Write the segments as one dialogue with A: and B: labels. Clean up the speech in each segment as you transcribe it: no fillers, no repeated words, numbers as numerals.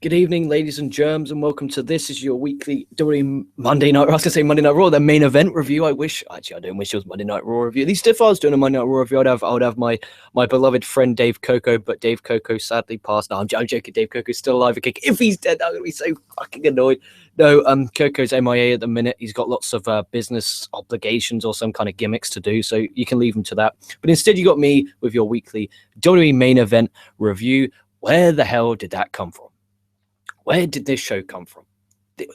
A: Good evening, ladies and germs, and welcome to this is your weekly WWE Monday Night. I was going to say Monday Night Raw, the main event review. I don't wish it was Monday Night Raw review. At least if I was doing a Monday Night Raw review, I would have my beloved friend Dave Coco, but Dave Coco sadly passed. No, I'm joking. Dave Coco's still alive. Okay, if he's dead, I'm going to be so fucking annoyed. No, Coco's MIA at the minute. He's got lots of business obligations or some kind of gimmicks to do, so you can leave him to that. But instead, you got me with your weekly WWE Main Event review. Where the hell did that come from? Where did this show come from?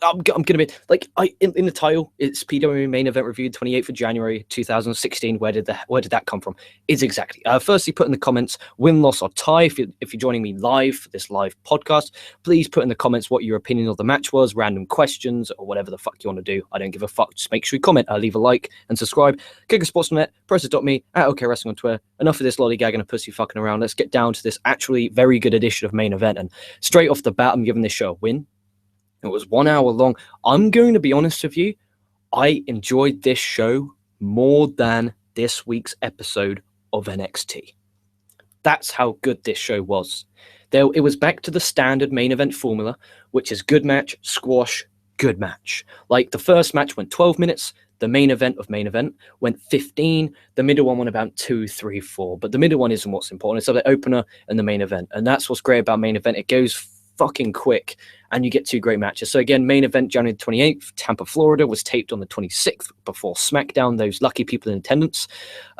A: I'm going to be like, in the title, it's PWME Main Event Review, 28th of January, 2016. Where did that come from? It's exactly. Firstly, put in the comments, win, loss, or tie. If you're joining me live for this live podcast, please put in the comments what your opinion of the match was, random questions, or whatever the fuck you want to do. I don't give a fuck. Just make sure you comment, leave a like, and subscribe. KocoSports.net, Process.me, at OK Wrestling on Twitter. Enough of this lollygagging and pussy fucking around. Let's get down to this actually very good edition of Main Event. And straight off the bat, I'm giving this show a win. It was 1 hour long. I'm going to be honest with you. I enjoyed this show more than this week's episode of NXT. That's how good this show was. It was back to the standard main event formula, which is good match, squash, good match. Like the first match went 12 minutes. The main event of main event went 15. The middle one went about 2, 3, 4. But the middle one isn't what's important. It's the opener and the main event. And that's what's great about main event. It goes fucking quick and you get two great matches. So again, main event January 28th, Tampa, Florida, was taped on the 26th before SmackDown. Those lucky people in attendance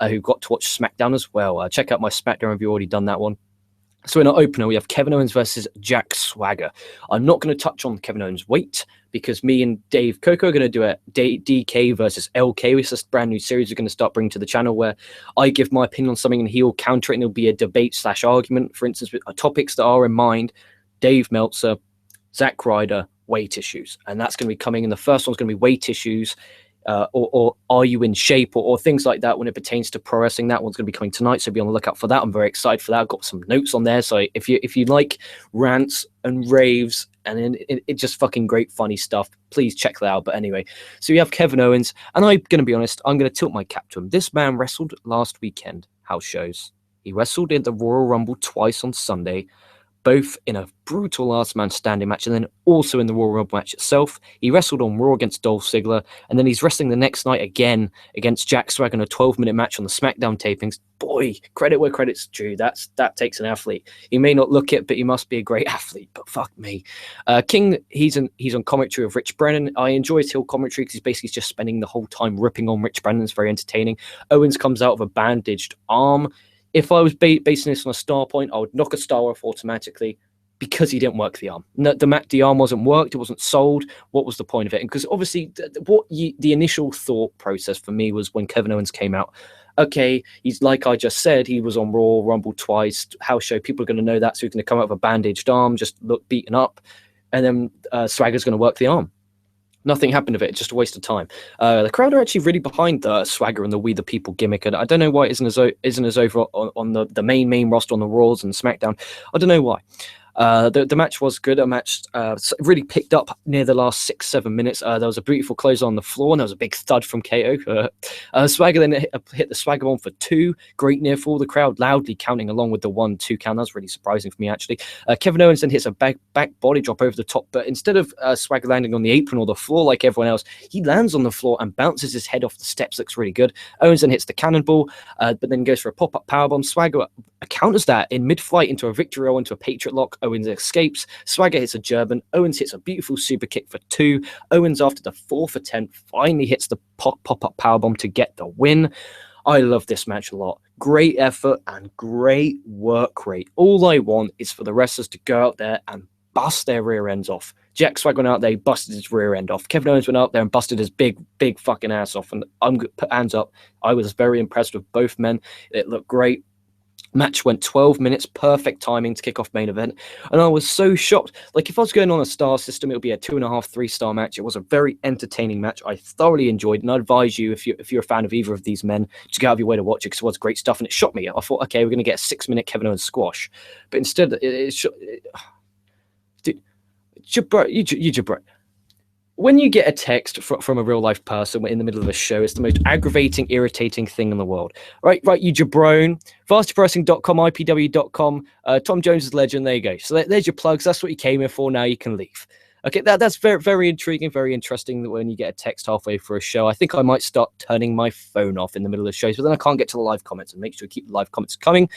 A: who got to watch SmackDown as well. Check out my SmackDown review, already done that one. So in our opener, we have Kevin Owens versus Jack Swagger. I'm not going to touch on Kevin Owens' weight because me and Dave Coco are going to do a DK versus LK. It's a brand new series we're going to start bringing to the channel where I give my opinion on something and he'll counter it and it'll be a debate/argument. For instance, with topics that are in mind, Dave Meltzer, Zack Ryder, weight issues. And that's going to be coming in. The first one's going to be weight issues or are you in shape or things like that when it pertains to pro wrestling. That one's going to be coming tonight, so be on the lookout for that. I'm very excited for that. I've got some notes on there. So if you like rants and raves and it just fucking great funny stuff, please check that out. But anyway, so you have Kevin Owens, and I'm going to be honest, I'm going to tilt my cap to him. This man wrestled last weekend, house shows. He wrestled in the Royal Rumble twice on Sunday, both in a brutal last man standing match and then also in the Royal Rumble match itself. He wrestled on Raw against Dolph Ziggler, and then he's wrestling the next night again against Jack Swagger in a 12-minute match on the SmackDown tapings. Boy, credit where credit's due. That takes an athlete. He may not look it, but he must be a great athlete. But fuck me. King, he's on commentary of Rich Brennan. I enjoy his heel commentary because he's basically just spending the whole time ripping on Rich Brennan. It's very entertaining. Owens comes out with a bandaged arm. If I was basing this on a star point, I would knock a star off automatically because he didn't work the arm. No, the arm wasn't worked. It wasn't sold. What was the point of it? And because obviously the initial thought process for me was when Kevin Owens came out, okay, he's like I just said, he was on Raw Rumble twice, house show. People are going to know that. So he's going to come out with a bandaged arm, just look beaten up. And then Swagger's going to work the arm. Nothing happened of it, just a waste of time. The crowd are actually really behind the Swagger and the We the People gimmick. And I don't know why it isn't as over on the main roster on the Raws and SmackDown. I don't know why. The match was good. A match really picked up near the last 6-7 minutes. There was a beautiful close on the floor, and there was a big thud from KO. Swagger then hit the Swagger bomb for 2. Great near fall. The crowd loudly counting along with the 1-2 count. That was really surprising for me, actually. Kevin Owens then hits a back body drop over the top, but instead of Swagger landing on the apron or the floor like everyone else, he lands on the floor and bounces his head off the steps. Looks really good. Owens then hits the cannonball, but then goes for a pop-up powerbomb. Swagger counters that in mid-flight into a victory roll, into a Patriot lock. Owens escapes. Swagger hits a German. Owens hits a beautiful super kick for 2. Owens, after the 4 for 10, finally hits the pop-up powerbomb to get the win. I love this match a lot. Great effort and great work rate. All I want is for the wrestlers to go out there and bust their rear ends off. Jack Swagger went out there, he busted his rear end off. Kevin Owens went out there and busted his big fucking ass off. And I'm going to put hands up. I was very impressed with both men. It looked great. Match went 12 minutes, perfect timing to kick off main event. And I was so shocked. Like, if I was going on a star system, it would be a 2.5, 3-star match. It was a very entertaining match. I thoroughly enjoyed it. And I advise you, if you're a fan of either of these men, to go out of your way to watch it because it was great stuff. And it shocked me. I thought, okay, we're going to get a 6-minute Kevin Owens squash. But instead, dude, you jabra. when you get a text from a real life person in the middle of a show, it's the most aggravating, irritating thing in the world. Right, you jabron, fastpressing.com, IPW.com, Tom Jones's Legend. There you go. So there's your plugs. That's what you came here for. Now you can leave. Okay, that's very, very intriguing, very interesting that when you get a text halfway through a show. I think I might start turning my phone off in the middle of the shows, but then I can't get to the live comments, and make sure to keep the live comments coming.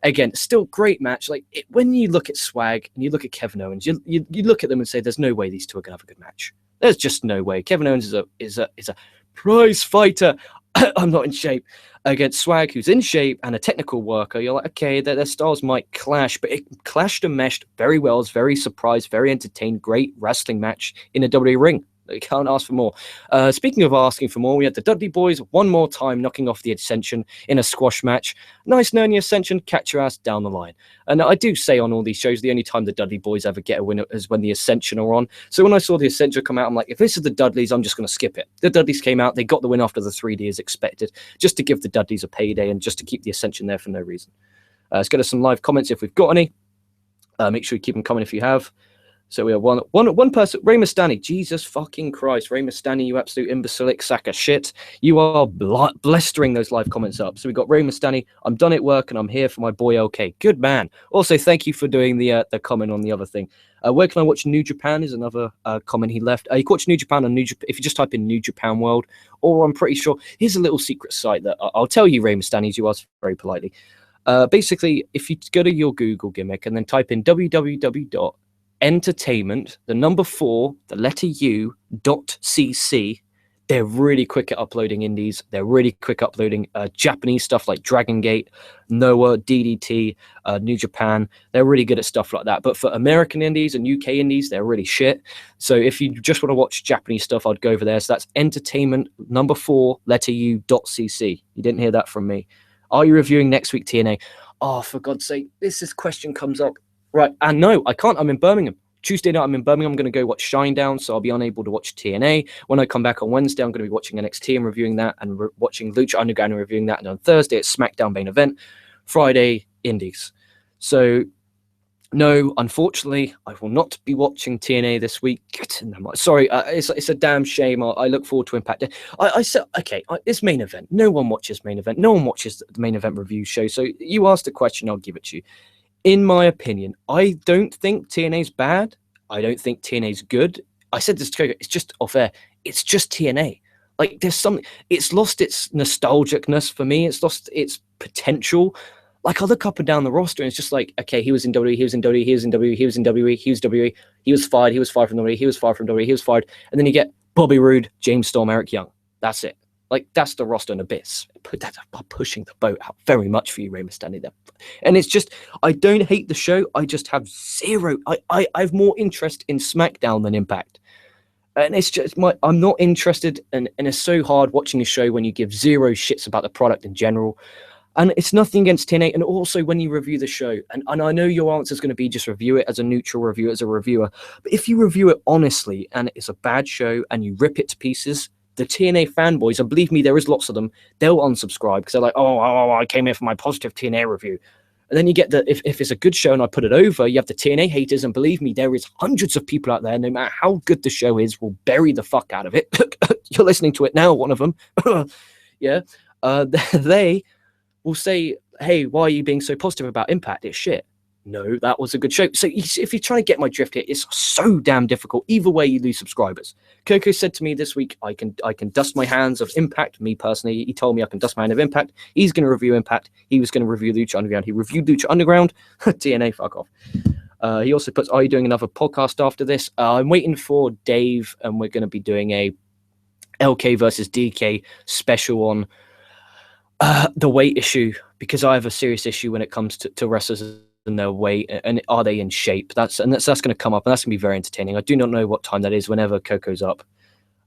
A: Again, still great match. Like when you look at Swag and you look at Kevin Owens, you look at them and say, "There's no way these two are gonna have a good match. There's just no way." Kevin Owens is a prize fighter. I'm not in shape. Against Swag, who's in shape and a technical worker, you're like, okay, their styles might clash, but it clashed and meshed very well. It's very surprised, very entertained, great wrestling match in a WWE ring. You can't ask for more. Speaking of asking for more, we had the Dudley Boys one more time knocking off the Ascension in a squash match. Nice knowing the Ascension, catch your ass down the line. And I do say on all these shows, the only time the Dudley Boys ever get a win is when the Ascension are on. So when I saw the Ascension come out, I'm like, if this is the Dudleys, I'm just going to skip it. The Dudleys came out, they got the win after the 3D as expected, just to give the Dudleys a payday and just to keep the Ascension there for no reason. Let's get us some live comments if we've got any. Make sure you keep them coming if you have. So we have one person, Ray Mustani. Jesus fucking Christ, Ray Mustani, you absolute imbecilic sack of shit. You are blistering those live comments up. So we got Ray Mustani. I'm done at work and I'm here for my boy. Okay, good man. Also, thank you for doing the comment on the other thing. Where can I watch New Japan? Is another comment he left. You can watch New Japan on if you just type in New Japan World, or I'm pretty sure here's a little secret site that I'll tell you, Ray Mustani, as you asked very politely. Basically, if you go to your Google gimmick and then type in www.entertainment, the number 4, the letter U.cc. They're really quick at uploading indies. They're really quick uploading Japanese stuff like Dragon Gate, Noah, DDT, New Japan. They're really good at stuff like that. But for American indies and UK indies, they're really shit. So if you just want to watch Japanese stuff, I'd go over there. So that's entertainment, number 4, letter U.cc. You didn't hear that from me. Are you reviewing next week, TNA? Oh, for God's sake, this question comes up. Right, and no, I can't. I'm in Birmingham. Tuesday night, I'm in Birmingham. I'm going to go watch Shinedown, so I'll be unable to watch TNA. When I come back on Wednesday, I'm going to be watching NXT and reviewing that, and watching Lucha Underground and reviewing that. And on Thursday, it's SmackDown Main Event. Friday, Indies. So, no, unfortunately, I will not be watching TNA this week. Sorry, it's a damn shame. I look forward to Impact. I said, okay, it's Main Event. No one watches Main Event. No one watches the Main Event review show. So you asked a question, I'll give it to you. In my opinion, I don't think TNA's bad. I don't think TNA's good. I said this to Coco, it's just off air. It's just TNA. Like, there's something, it's lost its nostalgicness for me. It's lost its potential. Like, I look up and down the roster and it's just like, okay, he was in WWE, he was in WWE, he was in WWE, he was in WWE, he was WWE, he was fired from WWE, he was fired from WWE, he was fired. And then you get Bobby Roode, James Storm, Eric Young. That's it. Like, that's the roster in abyss. That's pushing the boat out very much for you, Ray Mustani there. And it's just, I don't hate the show. I just have zero. I have more interest in SmackDown than Impact. And it's just I'm not interested. And it's so hard watching a show when you give zero shits about the product in general. And it's nothing against TNA. And also when you review the show, and I know your answer is going to be just review it as a neutral review, as a reviewer. But if you review it honestly and it's a bad show and you rip it to pieces, the TNA fanboys, and believe me, there is lots of them, they'll unsubscribe because they're like, oh, I came here for my positive TNA review. And then you get the, if it's a good show and I put it over, you have the TNA haters, and believe me, there is hundreds of people out there, no matter how good the show is, will bury the fuck out of it. You're listening to it now, one of them. Yeah. They will say, hey, why are you being so positive about Impact? It's shit. No, that was a good show. So if you're trying to get my drift here, it's so damn difficult. Either way, you lose subscribers. Coco said to me this week, I can dust my hands of Impact. Me personally, he told me I can dust my hand of Impact. He's going to review Impact. He was going to review Lucha Underground. He reviewed Lucha Underground. TNA, fuck off. He also puts, are you doing another podcast after this? I'm waiting for Dave, and we're going to be doing a LK versus DK special on the weight issue, because I have a serious issue when it comes to wrestlers and their weight, and are they in shape? That's going to come up, and that's going to be very entertaining. I do not know what time that is whenever Coco's up.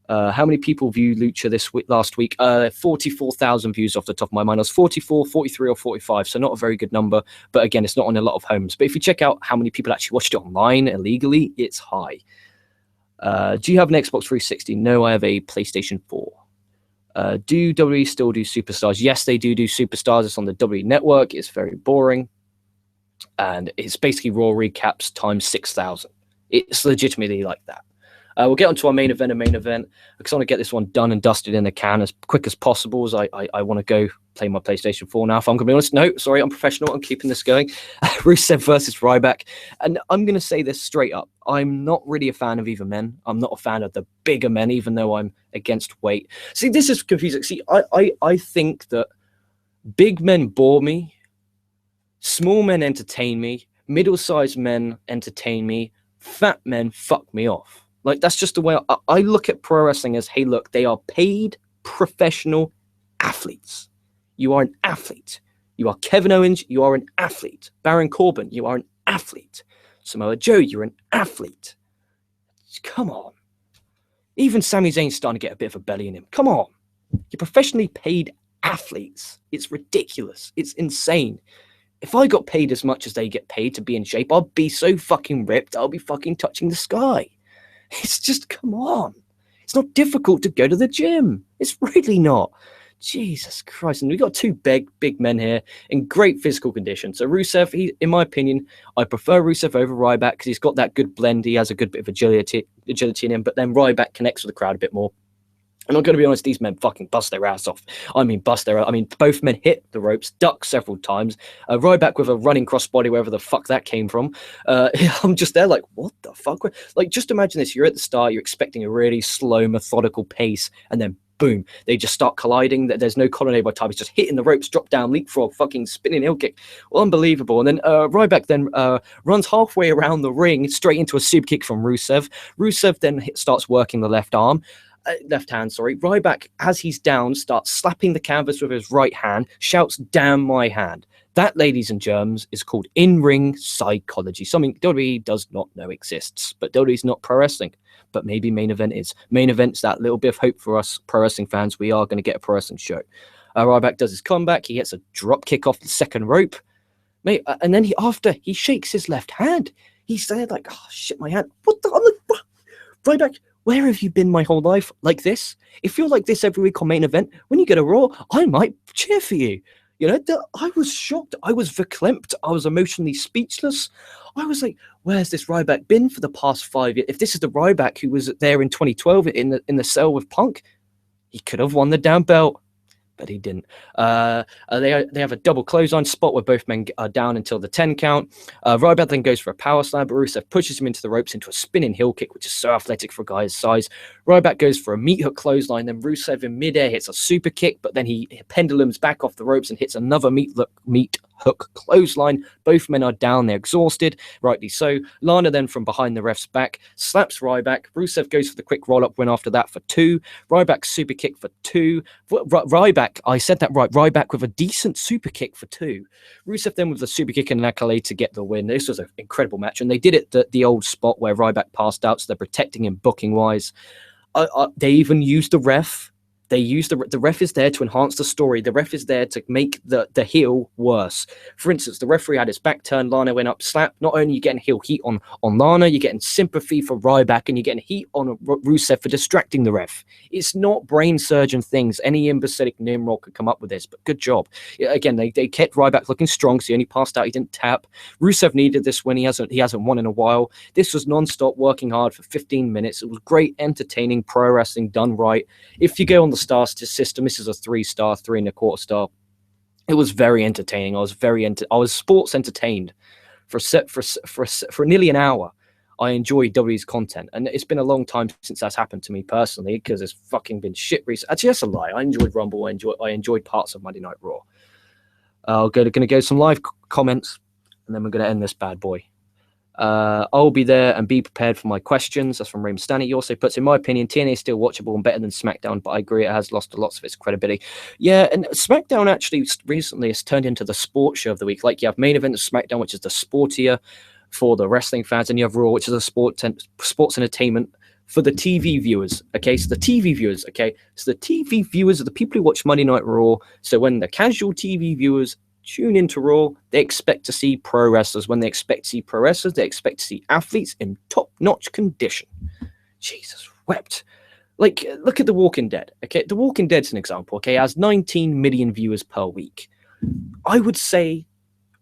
A: How many people viewed Lucha this week, last week? 44,000 views off the top of my mind. I was 44, 43 or 45, so not a very good number, but again, it's not on a lot of homes. But if you check out how many people actually watched it online illegally, it's high. Do you have an Xbox 360? No, I have a PlayStation 4. Do WWE still do Superstars? Yes, they do Superstars. It's on the WWE Network. It's very boring. And it's basically Raw recaps times 6,000. It's legitimately like that. We'll get onto our main event because I want to get this one done and dusted in the can as quick as possible, as I want to go play my PlayStation 4 now. If I'm going to be honest, no, sorry, I'm professional. I'm keeping this going. Rusev versus Ryback. And I'm going to say this straight up. I'm not really a fan of either men. I'm not a fan of the bigger men, even though I'm against weight. See, this is confusing. See, I think that big men bore me. Small men entertain me. Middle-sized men entertain me. Fat men fuck me off. Like, that's just the way I look at pro wrestling as, hey, look, they are paid professional athletes. You are an athlete. You are Kevin Owens, you are an athlete. Baron Corbin, you are an athlete. Samoa Joe, you're an athlete. Come on. Even Sami Zayn's starting to get a bit of a belly in him. Come on. You're professionally paid athletes. It's ridiculous. It's insane. If I got paid as much as they get paid to be in shape, I'd be so fucking ripped, I'll be fucking touching the sky. It's just, come on. It's not difficult to go to the gym. It's really not. Jesus Christ. And we've got two big men here in great physical condition. So Rusev, in my opinion, I prefer Rusev over Ryback because he's got that good blend. He has a good bit of agility in him, but then Ryback connects with the crowd a bit more. And I'm going to be honest, these men fucking bust their ass off. I mean, both men hit the ropes, duck several times. Ryback with a running crossbody, wherever the fuck that came from. I'm just there like, what the fuck? Like, just imagine this. You're at the start, you're expecting a really slow, methodical pace, and then boom, they just start colliding. There's no colonnade by time. It's just hitting the ropes, drop down, leapfrog, fucking spinning heel kick. Well, unbelievable. And then Ryback then runs halfway around the ring, straight into a super kick from Rusev. Rusev then starts working the left hand. Ryback, as he's down, starts slapping the canvas with his right hand, shouts, "Damn my hand." That, ladies and germs, is called in-ring psychology, something WWE does not know exists. But WWE's not pro wrestling, but maybe Main Event is. Main Event's that little bit of hope for us pro wrestling fans. We are going to get a pro wrestling show. Ryback does his comeback. He hits a drop kick off the second rope. And then after he shakes his left hand, he's there like, oh, shit, my hand. What the? I'm like, what? Ryback, where have you been my whole life? Like this? If you're like this every week on Main Event, when you get a Raw, I might cheer for you. You know, I was shocked. I was verklempt. I was emotionally speechless. I was like, where's this Ryback been for the past 5 years? If this is the Ryback who was there in 2012 in the cell with Punk, he could have won the damn belt. But he didn't. They have a double clothesline spot where both men are down until the 10 count. Ryback then goes for a power slam, but Rusev pushes him into the ropes into a spinning heel kick, which is so athletic for a guy his size. Ryback goes for a meat hook clothesline, then Rusev in midair hits a super kick, but then he pendulums back off the ropes and hits another meat hook clothesline. Both men are down, they're exhausted, rightly so. Lana then from behind the ref's back slaps Ryback. Rusev goes for the quick roll-up win after that for 2. Ryback super kick for 2. Ryback, I said that right, Ryback with a decent super kick for 2. Rusev then with the super kick and an accolade to get the win. This was an incredible match, and they did it the old spot where Ryback passed out, so they're protecting him booking-wise. They even used the ref. They use the ref is there to enhance the story. The ref is there to make the heel worse. For instance, the referee had his back turned. Lana went up, slap. Not only are you getting heel heat on Lana, you're getting sympathy for Ryback, and you're getting heat on Rusev for distracting the ref. It's not brain surgeon things. Any imbecilic Nimrod could come up with this, but good job. Again, they kept Ryback looking strong, so he only passed out. He didn't tap. Rusev needed this win. He hasn't won in a while. This was non-stop, working hard for 15 minutes. It was great, entertaining pro wrestling done right. If you go on the star system, this is a 3-star, 3.25 star. It was very entertaining. I was sports entertained for nearly an hour. I enjoyed WWE's content, and it's been a long time since that's happened to me personally, because it's fucking been shit recently. Actually, that's a lie. I enjoyed Rumble. I enjoyed parts of Monday Night Raw. Going to go some live comments, and then we're going to end this bad boy. I'll be there and be prepared for my questions. That's from Raymond Stanley. He also puts, in my opinion, TNA is still watchable and better than SmackDown, but I agree it has lost lots of its credibility. Yeah, and SmackDown actually recently has turned into the sports show of the week. Like, you have Main Event of SmackDown, which is the sportier for the wrestling fans, and you have Raw, which is a sports entertainment for the TV viewers. Okay, so the TV viewers, so the TV viewers are the people who watch Monday Night Raw. So when the casual TV viewers tune into Raw, they expect to see pro wrestlers. When they expect to see pro wrestlers, they expect to see athletes in top-notch condition. Jesus wept. Like, look at The Walking Dead. Okay, The Walking Dead's an example. Okay, it has 19 million viewers per week. I would say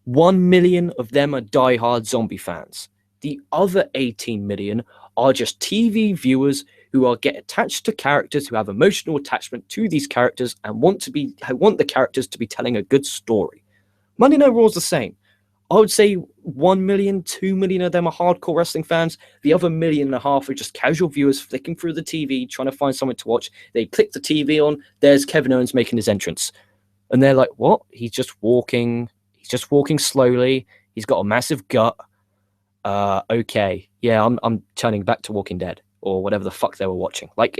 A: 1 million of them are diehard zombie fans. The other 18 million are just TV viewers who get attached to characters, who have emotional attachment to these characters and want the characters to be telling a good story. Monday Night Raw is the same. I would say 1 million, 2 million of them are hardcore wrestling fans. The other 1.5 million are just casual viewers flicking through the TV, trying to find something to watch. They click the TV on, there's Kevin Owens making his entrance. And they're like, what? He's just walking slowly. He's got a massive gut. Okay. Yeah, I'm turning back to Walking Dead or whatever the fuck they were watching. Like,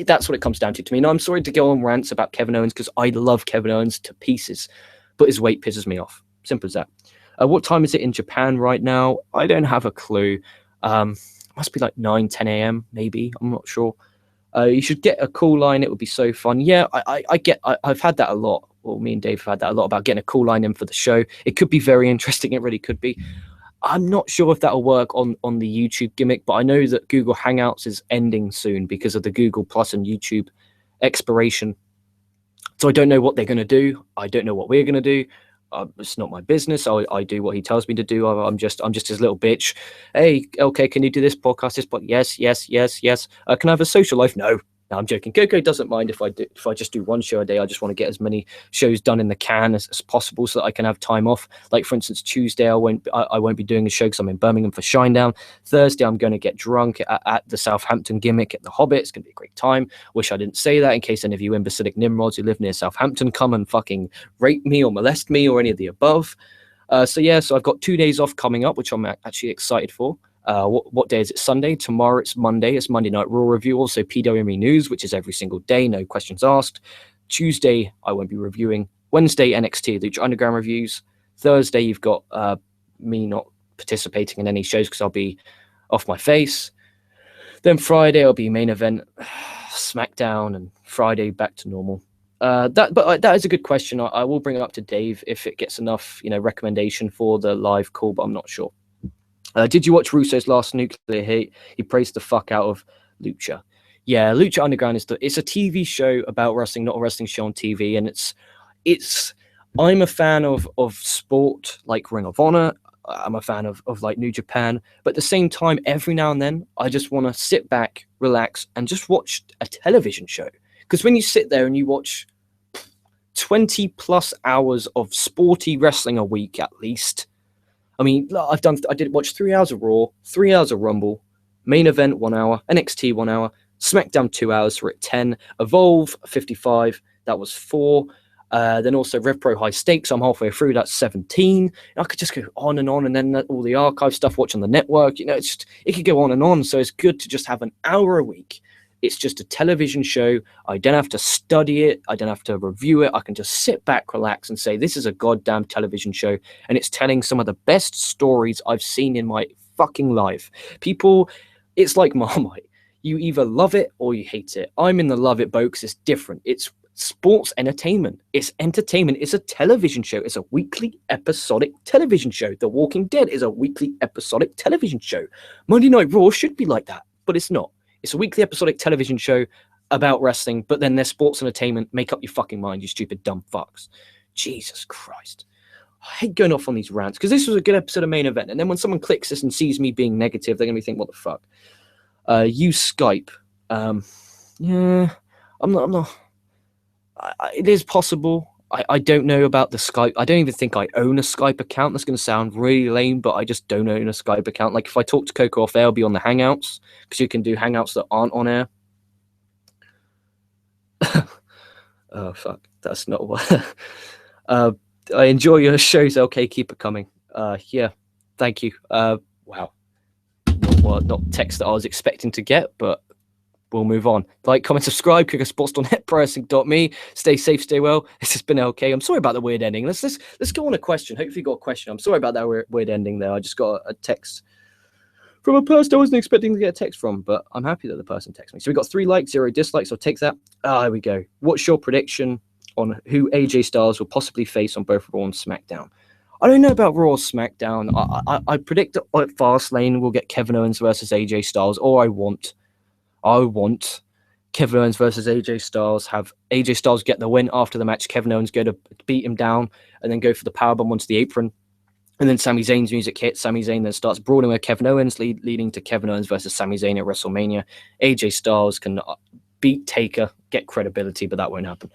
A: that's what it comes down to me. And I'm sorry to go on rants about Kevin Owens because I love Kevin Owens to pieces, but his weight pisses me off. Simple as that. What time is it in Japan right now? I don't have a clue. Must be like 9, 10 a.m. maybe. I'm not sure. You should get a call line. It would be so fun. Yeah, I've had that a lot. Well, me and Dave have had that a lot about getting a call line in for the show. It could be very interesting. It really could be. I'm not sure if that'll work on the YouTube gimmick, but I know that Google Hangouts is ending soon because of the Google Plus and YouTube expiration. So I don't know what they're going to do. I don't know what we're going to do. It's not my business. I do what he tells me to do. I'm just his little bitch. Hey, okay, can you do this podcast? This podcast? Yes. Can I have a social life? No, I'm joking. Coco doesn't mind if I just do one show a day. I just want to get as many shows done in the can as possible so that I can have time off. Like for instance, Tuesday I won't be doing a show because I'm in Birmingham for Shinedown. Thursday I'm going to get drunk at the Southampton gimmick at the Hobbit. It's going to be a great time. Wish I didn't say that in case any of you imbecilic nimrods who live near Southampton come and fucking rape me or molest me or any of the above. So I've got 2 days off coming up, which I'm actually excited for. What day is it? Sunday. Tomorrow it's Monday. It's Monday Night Raw review. Also PWME news, which is every single day, no questions asked. Tuesday I won't be reviewing. Wednesday NXT Lucha Underground reviews. Thursday you've got me not participating in any shows because I'll be off my face. Then Friday I'll be main event, SmackDown, and Friday back to normal. That is a good question. I will bring it up to Dave if it gets enough recommendation for the live call, but I'm not sure. Did you watch Russo's last Nuclear Heat? He praised the fuck out of Lucha. Yeah, Lucha Underground it's a TV show about wrestling, not a wrestling show on TV. And I'm a fan of sport like Ring of Honor. I'm a fan of like New Japan. But at the same time, every now and then, I just want to sit back, relax, and just watch a television show. Because when you sit there and you watch 20 plus hours of sporty wrestling a week at least, I mean, I did watch 3 hours of Raw, 3 hours of Rumble, main event 1 hour, NXT 1 hour, SmackDown 2 hours, we're at 10, Evolve 55, that was 4, then also Rev Pro High Stakes, I'm halfway through, that's 17. I could just go on, and then all the archive stuff, watching the network, it could go on and on, so it's good to just have an hour a week. It's just a television show. I don't have to study it. I don't have to review it. I can just sit back, relax, and say, this is a goddamn television show. And it's telling some of the best stories I've seen in my fucking life. People, it's like Marmite. You either love it or you hate it. I'm in the love it boat because it's different. It's sports entertainment. It's entertainment. It's a television show. It's a weekly episodic television show. The Walking Dead is a weekly episodic television show. Monday Night Raw should be like that, but it's not. It's a weekly episodic television show about wrestling, but then there's sports entertainment. Make up your fucking mind, you stupid dumb fucks. Jesus Christ. I hate going off on these rants because this was a good episode of Main Event. And then when someone clicks this and sees me being negative, they're going to be thinking, what the fuck? Use Skype. Yeah, I'm not. It is possible. I don't know about the Skype. I don't even think I own a Skype account. That's going to sound really lame, but I just don't own a Skype account. Like if I talk to Coco off air, I'll be on the Hangouts because you can do Hangouts that aren't on air. Oh, fuck. That's not what. I enjoy your shows, LK. Keep it coming. Yeah, thank you. Wow. Not text that I was expecting to get, but we'll move on. Like, comment, subscribe, KocoSports.net, ProWrestling.me. Stay safe, stay well. This has been LK. I'm sorry about the weird ending. Let's go on a question. Hopefully you got a question. I'm sorry about that weird ending there. I just got a text from a person I wasn't expecting to get a text from, but I'm happy that the person texted me. So we got 3 likes, 0 dislikes. I'll take that. There we go. What's your prediction on who AJ Styles will possibly face on both Raw and SmackDown? I don't know about Raw or SmackDown. I predict that at Fastlane we'll get Kevin Owens versus AJ Styles, or I want Kevin Owens versus AJ Styles, have AJ Styles get the win after the match, Kevin Owens go to beat him down and then go for the powerbomb onto the apron. And then Sami Zayn's music hits. Sami Zayn then starts brawling with Kevin Owens, leading to Kevin Owens versus Sami Zayn at WrestleMania. AJ Styles can beat Taker, get credibility, but that won't happen.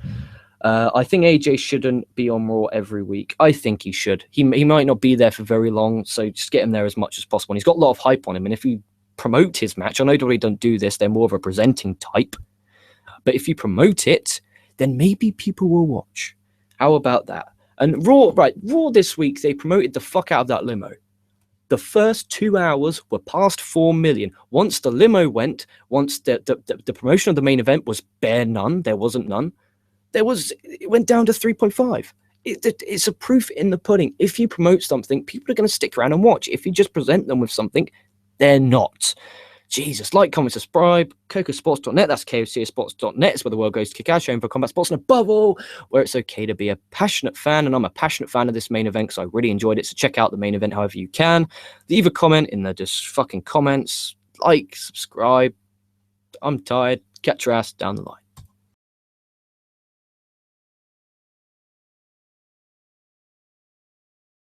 A: I think AJ shouldn't be on Raw every week. I think he should. He might not be there for very long, so just get him there as much as possible. And he's got a lot of hype on him, and if you promote his match, I know WWE don't do this, they're more of a presenting type, but if you promote it, then maybe people will watch. How about that? And Raw this week, they promoted the fuck out of that limo. The first 2 hours were past 4 million. Once the limo went, once the promotion of the main event was bare none, there wasn't none, it went down to 3.5. It's a proof in the pudding. If you promote something, people are going to stick around and watch. If you just present them with something, they're not. Jesus, like, comment, subscribe. KocoSports.net, that's KocoSports.net. It's where the world goes to kick our show for combat sports, and above all, where it's okay to be a passionate fan. And I'm a passionate fan of this main event because I really enjoyed it. So check out the main event however you can. Leave a comment in the just fucking comments. Like, subscribe. I'm tired. Catch your ass down the line.